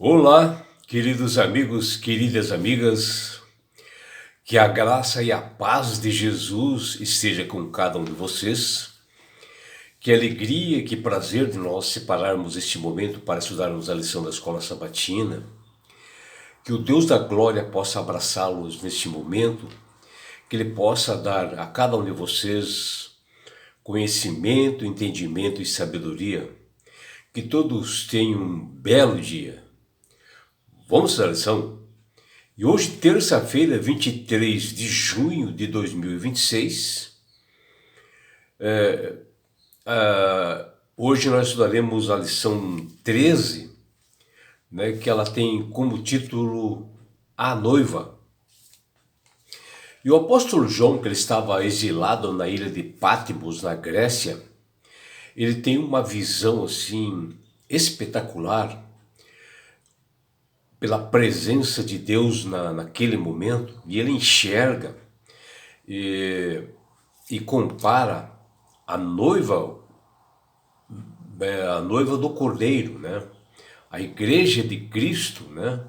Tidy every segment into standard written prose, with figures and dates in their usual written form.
Olá, queridos amigos, queridas amigas, que a graça e a paz de Jesus esteja com cada um de vocês. Que alegria, que prazer de nós separarmos este momento para estudarmos a lição da Escola Sabatina. Que o Deus da glória possa abraçá-los neste momento, que Ele possa dar a cada um de vocês conhecimento, entendimento e sabedoria. Que todos tenham um belo dia. Vamos à lição? E hoje, terça-feira, 23 de junho de 2026, hoje nós estudaremos a lição 13, né, que ela tem como título A Noiva. E o apóstolo João, que ele estava exilado na ilha de Patmos, na Grécia, ele tem uma visão assim espetacular pela presença de Deus naquele momento, e ele enxerga e compara a noiva do Cordeiro, né? A igreja de Cristo, né?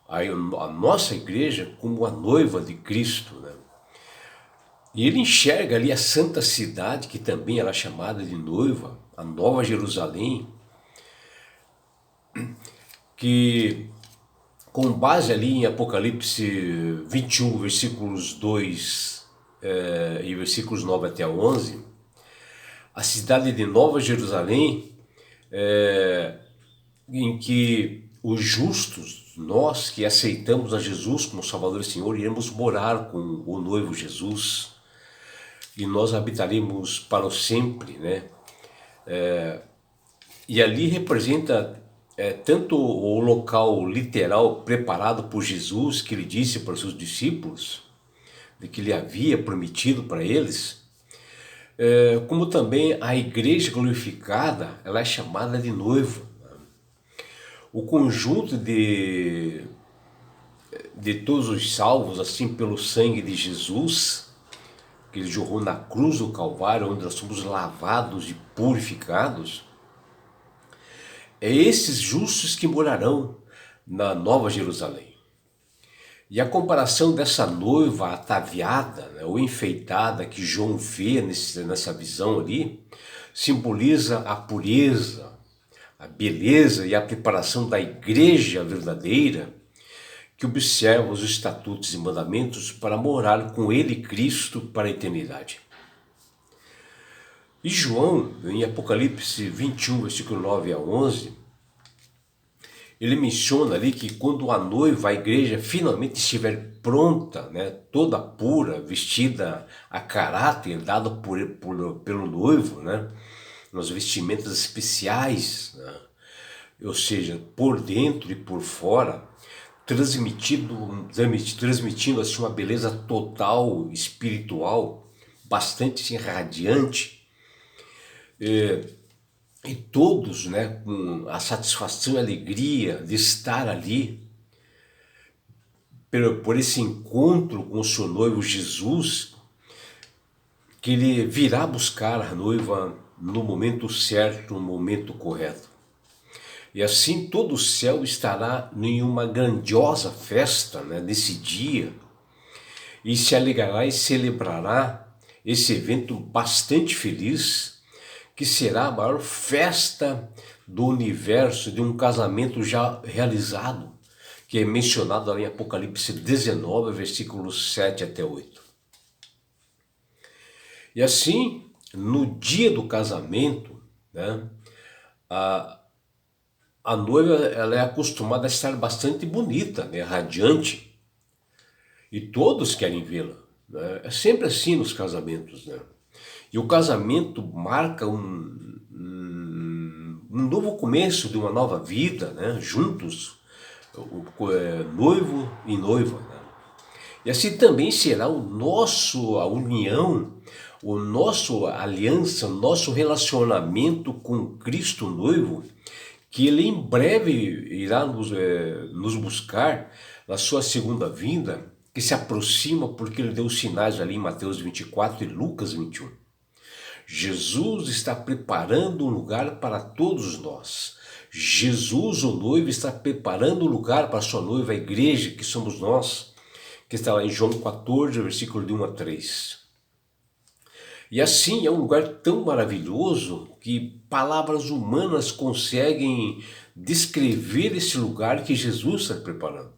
A nossa igreja como a noiva de Cristo, né? E ele enxerga ali a santa cidade, que também era chamada de noiva, a Nova Jerusalém, que com base ali em Apocalipse 21, versículos 2 e versículos 9 até 11, a cidade de Nova Jerusalém, em que os justos, nós que aceitamos a Jesus como Salvador e Senhor, iremos morar com o noivo Jesus e nós habitaremos para o sempre, né? E ali representa tanto o local literal preparado por Jesus, que ele disse para os seus discípulos, de que ele havia prometido para eles, como também a igreja glorificada, ela é chamada de noivo. O conjunto de todos os salvos, assim, pelo sangue de Jesus, que ele jorrou na cruz do Calvário, onde nós somos lavados e purificados, é esses justos que morarão na Nova Jerusalém. E a comparação dessa noiva ataviada, né, ou enfeitada, que João vê nessa visão ali, simboliza a pureza, a beleza e a preparação da igreja verdadeira, que observa os estatutos e mandamentos para morar com ele, Cristo, para a eternidade. E João, em Apocalipse 21, versículo 9 a 11, ele menciona ali que quando a noiva, a igreja, finalmente estiver pronta, né, toda pura, vestida a caráter dado pelo noivo, né, nas vestimentas especiais, né, ou seja, por dentro e por fora, transmitindo assim uma beleza total, espiritual, bastante assim, radiante, e todos, né, com a satisfação e alegria de estar ali, por esse encontro com o seu noivo Jesus, que ele virá buscar a noiva no momento certo, no momento correto. E assim todo o céu estará em uma grandiosa festa, né, nesse dia, e se alegrará e celebrará esse evento bastante feliz, que será a maior festa do universo, de um casamento já realizado, que é mencionado ali em Apocalipse 19, versículos 7 até 8. E assim, no dia do casamento, né, a noiva, ela é acostumada a estar bastante bonita, né, radiante, e todos querem vê-la, né? É sempre assim nos casamentos, né? E o casamento marca um novo começo de uma nova vida, né? Juntos, noivo e noiva, né? E assim também será a união, a aliança, o nosso relacionamento com Cristo noivo, que ele em breve irá nos buscar na sua segunda vinda, que se aproxima porque ele deu sinais ali em Mateus 24 e Lucas 21. Jesus está preparando um lugar para todos nós. Jesus, o noivo, está preparando o lugar para a sua noiva, a igreja, que somos nós, que está lá em João 14, versículo de 1 a 3. E assim é um lugar tão maravilhoso que palavras humanas conseguem descrever esse lugar que Jesus está preparando.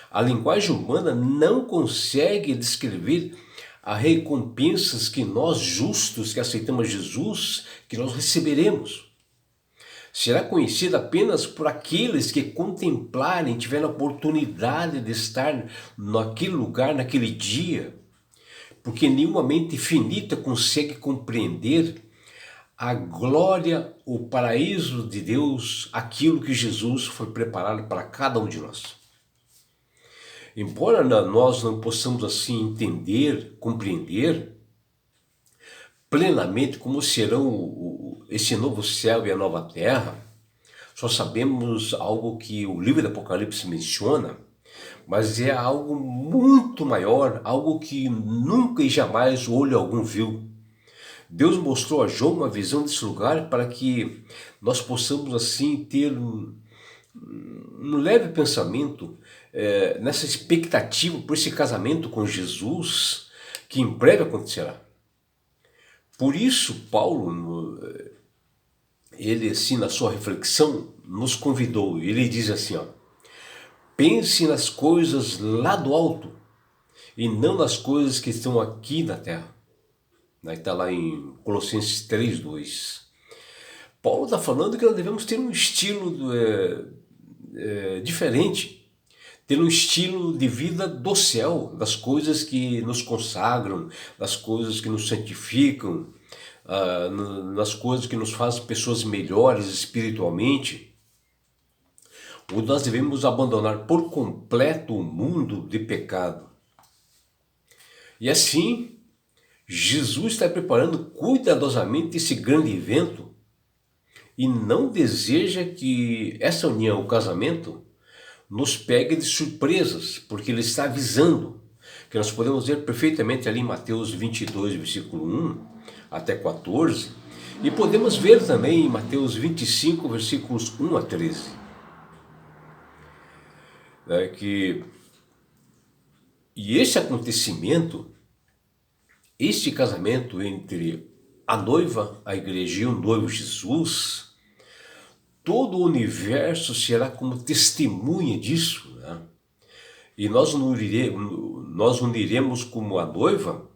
A linguagem humana não consegue descrever as recompensas que nós justos que aceitamos Jesus, que nós receberemos. Será conhecida apenas por aqueles que contemplarem, tiverem a oportunidade de estar naquele lugar, naquele dia, porque nenhuma mente finita consegue compreender a glória, o paraíso de Deus, aquilo que Jesus foi preparado para cada um de nós. Embora nós não possamos assim entender, compreender plenamente como serão esse novo céu e a nova terra, só sabemos algo que o livro do Apocalipse menciona, mas é algo muito maior, algo que nunca e jamais olho algum viu. Deus mostrou a João uma visão desse lugar para que nós possamos assim ter um leve pensamento nessa expectativa por esse casamento com Jesus, que em breve acontecerá. Por isso, Paulo, ele assim na sua reflexão, nos convidou, ele diz assim, ó, pense nas coisas lá do alto e não nas coisas que estão aqui na terra. Está lá em Colossenses 3:2. Paulo está falando que nós devemos ter um estilo diferente, ter um estilo de vida do céu, das coisas que nos consagram, das coisas que nos santificam, nas coisas que nos fazem pessoas melhores espiritualmente. Ou nós devemos abandonar por completo o mundo de pecado. E assim, Jesus está preparando cuidadosamente esse grande evento e não deseja que essa união, o casamento, nos pegue de surpresas, porque ele está avisando, que nós podemos ver perfeitamente ali em Mateus 22, versículo 1 até 14, e podemos ver também em Mateus 25, versículos 1 a 13. E esse acontecimento, este casamento entre a noiva, a igreja, e o noivo Jesus, todo o universo será como testemunha disso, né? E nós uniremos como a noiva,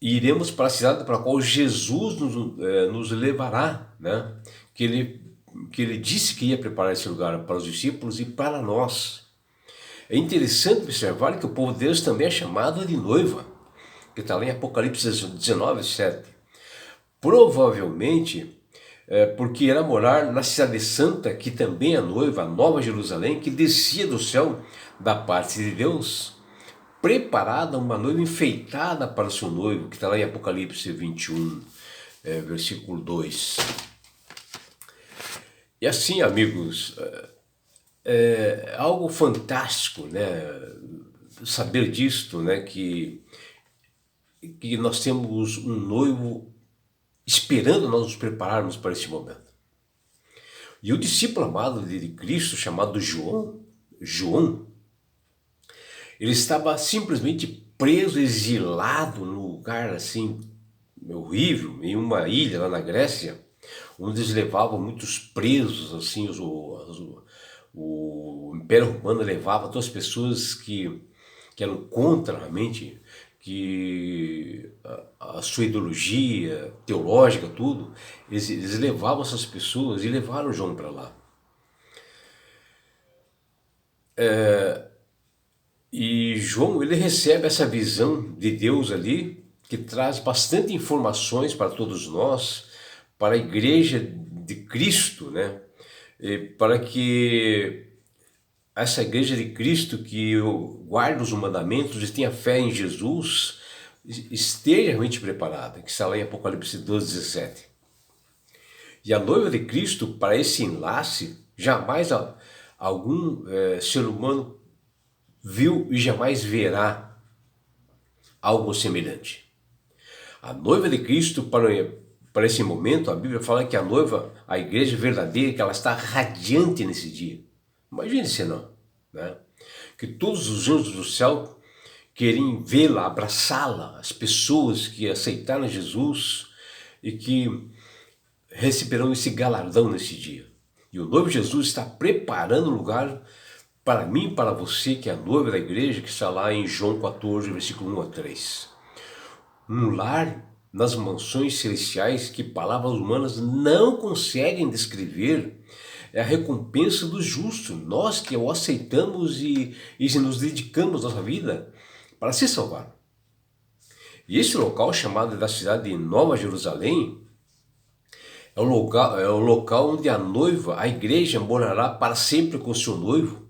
e iremos para a cidade para a qual Jesus nos levará, né? Que ele disse que ia preparar esse lugar para os discípulos e para nós. É interessante observar que o povo de Deus também é chamado de noiva, que está lá em Apocalipse 19, 7. Provavelmente porque irá morar na cidade santa, que também é noiva, a Nova Jerusalém, que descia do céu da parte de Deus, preparada uma noiva enfeitada para o seu noivo, que está lá em Apocalipse 21, versículo 2. E assim, amigos, é algo fantástico, né? Saber disto, né? Que nós temos um noivo esperando nós nos prepararmos para esse momento. E o discípulo amado de Cristo, chamado João, ele estava simplesmente preso, exilado num lugar assim horrível, em uma ilha lá na Grécia, onde eles levavam muitos presos, assim, o Império Romano levava todas as pessoas que eram contra realmente, que a sua ideologia teológica, tudo, eles levavam essas pessoas e levaram João para lá. E João, ele recebe essa visão de Deus ali, que traz bastante informações para todos nós, para a igreja de Cristo, né? E para que essa igreja de Cristo que guarda os mandamentos e tenha fé em Jesus, esteja realmente preparada, que está lá em Apocalipse 12, 17. E a noiva de Cristo, para esse enlace, jamais algum ser humano viu e jamais verá algo semelhante. A noiva de Cristo, para para esse momento, a Bíblia fala que a noiva, a igreja verdadeira, que ela está radiante nesse dia. Imagine se não, né? Que todos os anjos do céu querem vê-la, abraçá-la, as pessoas que aceitaram Jesus e que receberão esse galardão nesse dia. E o noivo Jesus está preparando o lugar para mim e para você, que é a noiva da igreja, que está lá em João 14, versículo 1 a 3. Um lar nas mansões celestiais que palavras humanas não conseguem descrever. É a recompensa do justo, nós que o aceitamos e nos dedicamos nossa vida para se salvar. E esse local, chamado da cidade de Nova Jerusalém, é o local onde a noiva, a igreja, morará para sempre com o seu noivo.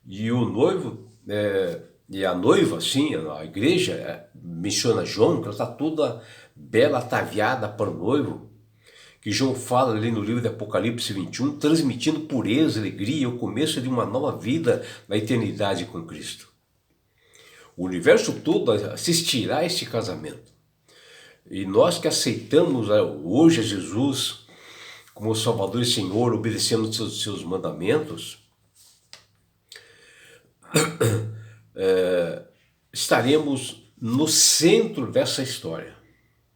E o noivo, e a noiva, sim, a igreja, menciona João, que ela está toda bela, ataviada para o noivo, que João fala ali no livro de Apocalipse 21, transmitindo pureza, alegria, o começo de uma nova vida na eternidade com Cristo. O universo todo assistirá a este casamento. E nós que aceitamos hoje a Jesus como Salvador e Senhor, obedecendo seus mandamentos, estaremos no centro dessa história,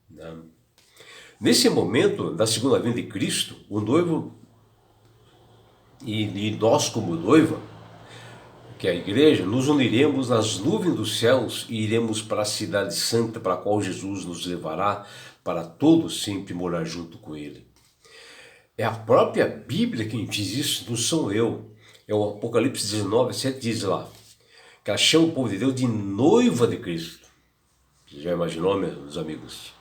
né? Nesse momento da segunda vinda de Cristo, o noivo e nós como noiva, que é a igreja, nos uniremos nas nuvens dos céus e iremos para a cidade santa para a qual Jesus nos levará para todos sempre morar junto com ele. É a própria Bíblia quem diz isso, não sou eu. É o Apocalipse 19, 7 diz lá, que ela chama o povo de Deus de noiva de Cristo. Você já imaginou, meus amigos?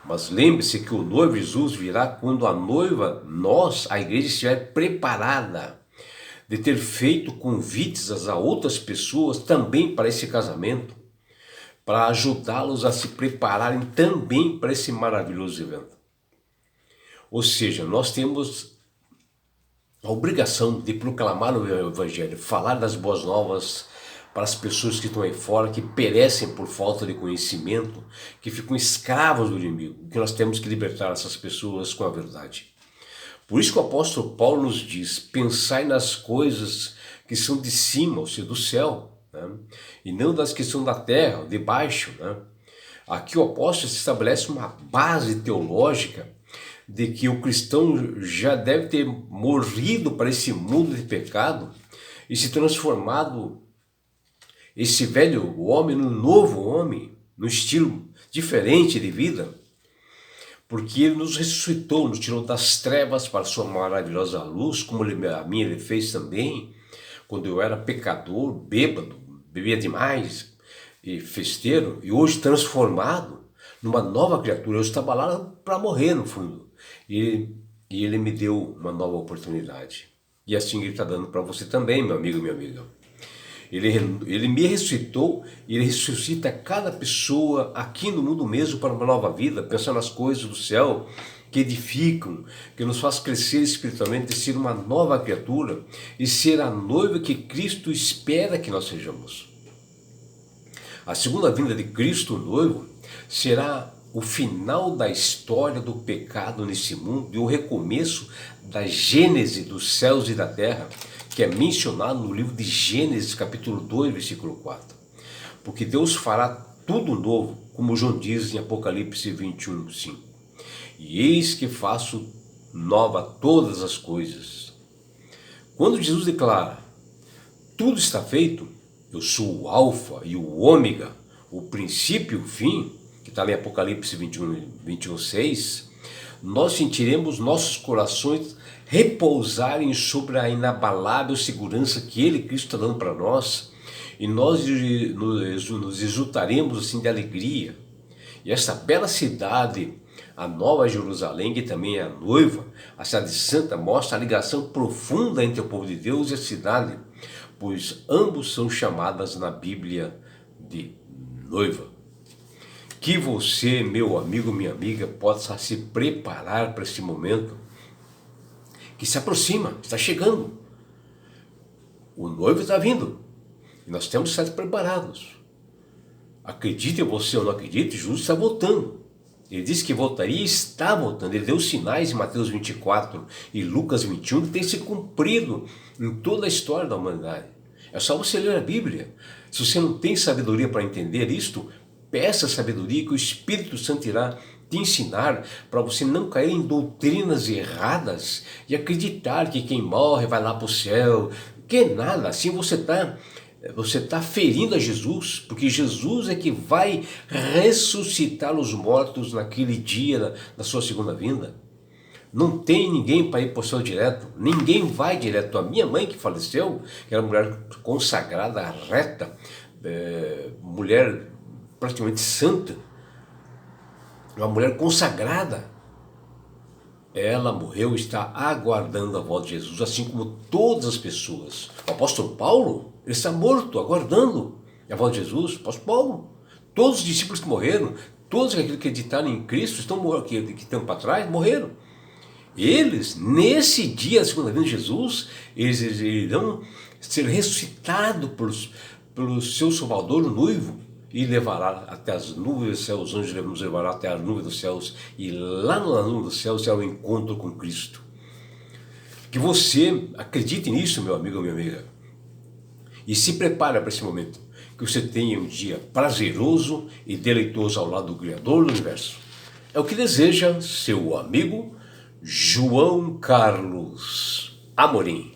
Mas lembre-se que o noivo Jesus virá quando a noiva, nós, a igreja, estiver preparada de ter feito convites a outras pessoas também para esse casamento, para ajudá-los a se prepararem também para esse maravilhoso evento. Ou seja, nós temos a obrigação de proclamar o Evangelho, falar das boas novas para as pessoas que estão aí fora, que perecem por falta de conhecimento, que ficam escravos do inimigo, que nós temos que libertar essas pessoas com a verdade. Por isso que o apóstolo Paulo nos diz, pensai nas coisas que são de cima, ou seja, do céu, né? E não das que são da terra, de baixo, né? Aqui o apóstolo estabelece uma base teológica de que o cristão já deve ter morrido para esse mundo de pecado e se transformado esse velho homem num novo homem, num estilo diferente de vida, porque ele nos ressuscitou, nos tirou das trevas para a sua maravilhosa luz, como a minha ele fez também, quando eu era pecador, bêbado, bebia demais e festeiro, e hoje transformado numa nova criatura. Eu estava lá para morrer no fundo, e ele me deu uma nova oportunidade. E assim ele está dando para você também, meu amigo e minha amiga. Ele me ressuscitou e ele ressuscita cada pessoa aqui no mundo mesmo para uma nova vida, pensando nas coisas do céu que edificam, que nos faz crescer espiritualmente, ser uma nova criatura e ser a noiva que Cristo espera que nós sejamos. A segunda vinda de Cristo, o noivo, será o final da história do pecado nesse mundo e o recomeço da gênese dos céus e da terra, que é mencionado no livro de Gênesis, capítulo 2, versículo 4. Porque Deus fará tudo novo, como João diz em Apocalipse 21, 5. E eis que faço nova todas as coisas. Quando Jesus declara, tudo está feito, eu sou o alfa e o ômega, o princípio e o fim, que está em Apocalipse 21, 6, nós sentiremos nossos corações repousarem sobre a inabalável segurança que Ele, Cristo, está dando para nós, e nós nos exultaremos assim de alegria. E essa bela cidade, a Nova Jerusalém, que também é a noiva, a cidade santa, mostra a ligação profunda entre o povo de Deus e a cidade, pois ambos são chamadas na Bíblia de noiva. Que você, meu amigo, minha amiga, possa se preparar para esse momento que se aproxima, está chegando. O noivo está vindo e nós temos que estar preparados. Acredite você ou não acredite, Jesus está voltando. Ele disse que voltaria e está voltando. Ele deu sinais em Mateus 24 e Lucas 21 que tem se cumprido em toda a história da humanidade. É só você ler a Bíblia. Se você não tem sabedoria para entender isto, peça sabedoria que o Espírito Santo irá te ensinar para você não cair em doutrinas erradas e acreditar que quem morre vai lá para o céu. Que nada, assim você está ferindo a Jesus, porque Jesus é que vai ressuscitar os mortos naquele dia da sua segunda vinda. Não tem ninguém para ir para o céu direto, ninguém vai direto. A minha mãe que faleceu, que era uma mulher consagrada, reta, mulher praticamente santa, uma mulher consagrada, ela morreu e está aguardando a volta de Jesus, assim como todas as pessoas. O apóstolo Paulo, ele está morto, aguardando a volta de Jesus. O apóstolo Paulo, todos os discípulos que morreram, todos aqueles que acreditaram em Cristo, que estão para trás, morreram. Eles, nesse dia da segunda vinda de Jesus, eles irão ser ressuscitados pelo seu Salvador, o noivo, e levará até as nuvens dos céus, os anjos nos levará até as nuvens dos céus, e lá na nuvem dos céus será o encontro com Cristo. Que você acredite nisso, meu amigo ou minha amiga, e se prepare para esse momento, que você tenha um dia prazeroso e deleitoso ao lado do Criador do Universo. É o que deseja seu amigo João Carlos Amorim.